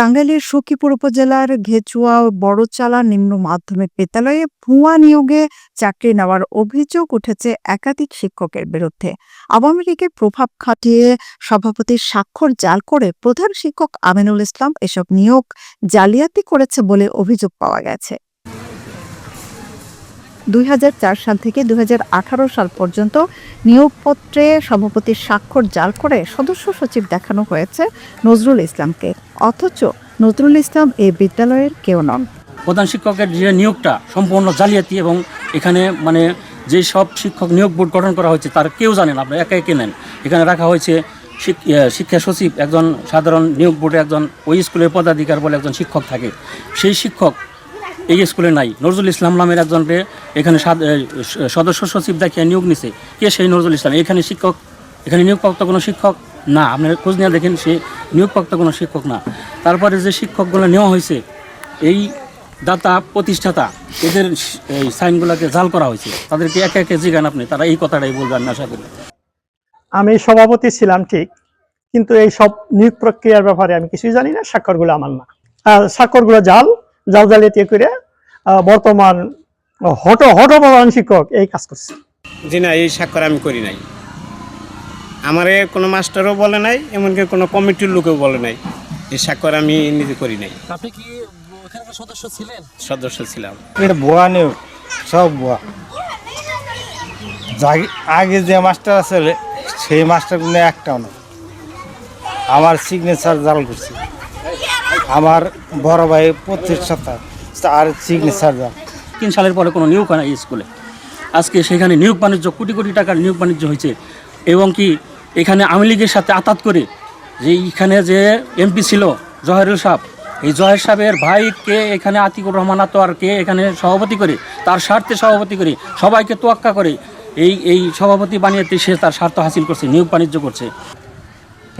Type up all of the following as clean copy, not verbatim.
টাঙ্গাইলের সখীপুর উপজেলার ঘেচুয়া বড়চালা নিম্ন মাধ্যমিক বিদ্যালয়ে ভুয়া নিয়োগে চাকরি নেওয়ার অভিযোগ উঠেছে একাধিক শিক্ষকের বিরুদ্ধে। আওয়ামী লীগের প্রভাব খাটিয়ে সভাপতির স্বাক্ষর জাল করে প্রধান শিক্ষক আমিনুল ইসলাম এসব নিয়োগ জালিয়াতি করেছে বলে অভিযোগ পাওয়া গেছে। 2004 সাল থেকে 2018 সাল পর্যন্ত নিয়োগপত্রে সভাপতির স্বাক্ষর জাল করে সদস্য সচিব দেখানো হয়েছে নজরুল ইসলামকে, অথচ নজরুল ইসলাম এই বিদ্যালয়ের কেউ নন। প্রধান শিক্ষকের যে নিয়োগটা সম্পূর্ণ জালিয়াতি এবং এখানে যে সব শিক্ষক নিয়োগ বোর্ড গঠন করা হয়েছে তার কেউ জানেন, আপনারা একা একে নেন। এখানে রাখা হয়েছে শিক্ষা সচিব, একজন সাধারণ নিয়োগ বোর্ডে একজন ওই স্কুলের পদাধিকার বলে একজন শিক্ষক থাকে, সেই শিক্ষক এই স্কুলে নাই। নজরুল ইসলাম নামের একজনকে এখানে সদস্য সচিব দেখিয়ে নিয়োগ নিছে। কে সেই নজরুল ইসলাম? এখানে নিয়োগপ্রাপ্ত কোনো শিক্ষক না, আপনারা খোঁজ নিয়ে দেখেন, সে নিয়োগপ্রাপ্ত কোনো শিক্ষক না। তারপরে যে শিক্ষকগুলো নেওয়া হয়েছে, এই দাতা প্রতিষ্ঠাতা এদের এই সাইনগুলোকে জাল করা হয়েছে। তাদেরকে একে একে জিজ্ঞান আপনি, তারা এই কথাটাই বলবেন আশা করি। আমি সভাপতি ছিলাম ঠিক, কিন্তু এই সব নিয়োগ প্রক্রিয়ার ব্যাপারে আমি কিছুই জানি না। স্বাক্ষরগুলো আমার না, আর স্বাক্ষরগুলো জালিয়াতি করে বর্তমান প্রধান শিক্ষক এই কাজ করছে। জি না, এই স্বাক্ষর আমি করি নাই। আমারে কোনো মাস্টারও বলে নাই, এমনকি কোনো কমিটির লোকেও বলে নাই। এই স্বাক্ষর আমি নিজে করি নাই। আপনি কি ওখানে সদস্য ছিলেন? সদস্য ছিলাম। এটা ভুয়া নিয়োগ, সব ভুয়া। আগে যে মাস্টার আছে সেই মাস্টারগুলো একটাও না। আমার সিগনেচার জাল করছে, আমার বড় ভাই প্রতিষ্ঠাতা আর সিগনেচার জাল। 3 সালের পরে কোনো নিয়োগ হয় না এই স্কুলে। আজকে সেখানে নিয়োগ বাণিজ্য, কোটি কোটি টাকার নিয়োগ বাণিজ্য হয়েছে। এবং কি এখানে আওয়ামী লীগের সাথে আতাত করে যে এখানে যে এমপি ছিল জহেরুল সাহেব, এই জহের সাহেবের ভাইকে এখানে আতিকুর রহমান আতোয়ারকে এখানে সভাপতি করে, তার স্বার্থে সভাপতি করে, সবাইকে তোয়াক্কা করে এই সভাপতি বানিয়েতে সে তার স্বার্থ হাসিল করছে, নিয়োগ বাণিজ্য করছে।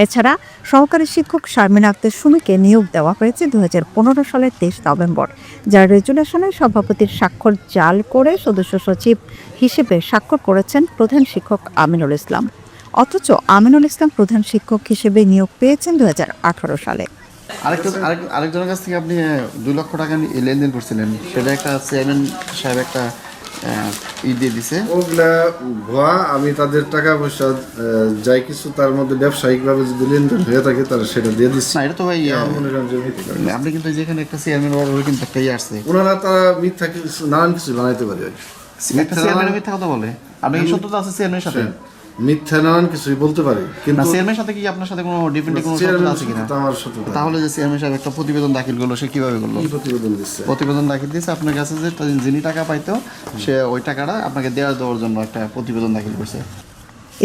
এছাড়া সহকারী শিক্ষক শারমিন আক্তার সুমিকে নিয়োগ দেওয়া হয়েছে 2015 সালের 23 নভেম্বর, যার রেজুলেশনে সভাপতির স্বাক্ষর জাল করে সদস্য সচিব হিসেবে স্বাক্ষর করেছেন প্রধান শিক্ষক আমিনুল ইসলাম। অথচ আমিনুল ইসলাম প্রধান শিক্ষক হিসেবে নিয়োগ পেয়েছেন 2018 সালে। আরেকজনের কাছ থেকে আপনি 2 লক্ষ টাকা লেনদেন করছিলেন, সেটা একটা চেয়ারম্যান সাহেব একটা দিয়ে দিছে। ওগুলা ভুয়া। আমি তাদের টাকা পয়সা যাই কিছু তার মধ্যে ব্যবসায়িকভাবে যদি লেনদেন হয়ে থাকে তারা সেটা দিয়ে দিচ্ছে। না, এটা তো ভাই আপনি কিন্তু যেখানে একটা চেয়ারম্যান কিন্তু একটাই আসছে, ওনারা তারা মিথ্যা কিছু নানান কিছু বানাইতে পারে। মিথ্যা কথা বলে। আপনি কি সত্যতা আছে চেয়ারম্যানের সাথে? মিথ্যা নানান কিছুই বলতে পারে, কিন্তু চেয়ারম্যানের সাথে কি আপনার সাথে কোনো ডিপেন্ডেন্ট কোনো সত্যতা আছে কিনা? আমার সত্যতা। তাহলে যে চেয়ারম্যান সাহেব একটা প্রতিবেদন দাখিল করলো, সে কিভাবে করলো? প্রতিবেদন দাখিল দিয়েছে আপনার কাছে, যে যিনি টাকা পাইতো সে ওই টাকাটা আপনাকে দেওয়ার জন্য একটা প্রতিবেদন দাখিল করছে।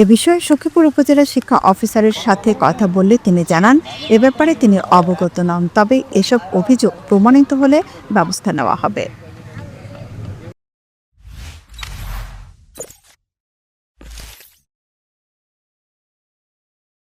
এ বিষয়ে সখীপুর উপজেলা শিক্ষা অফিসারের সাথে কথা বললে তিনি জানান, এ ব্যাপারে তিনি অবগত নন, তবে এসব অভিযোগ প্রমাণিত হলে ব্যবস্থা নেওয়া হবে।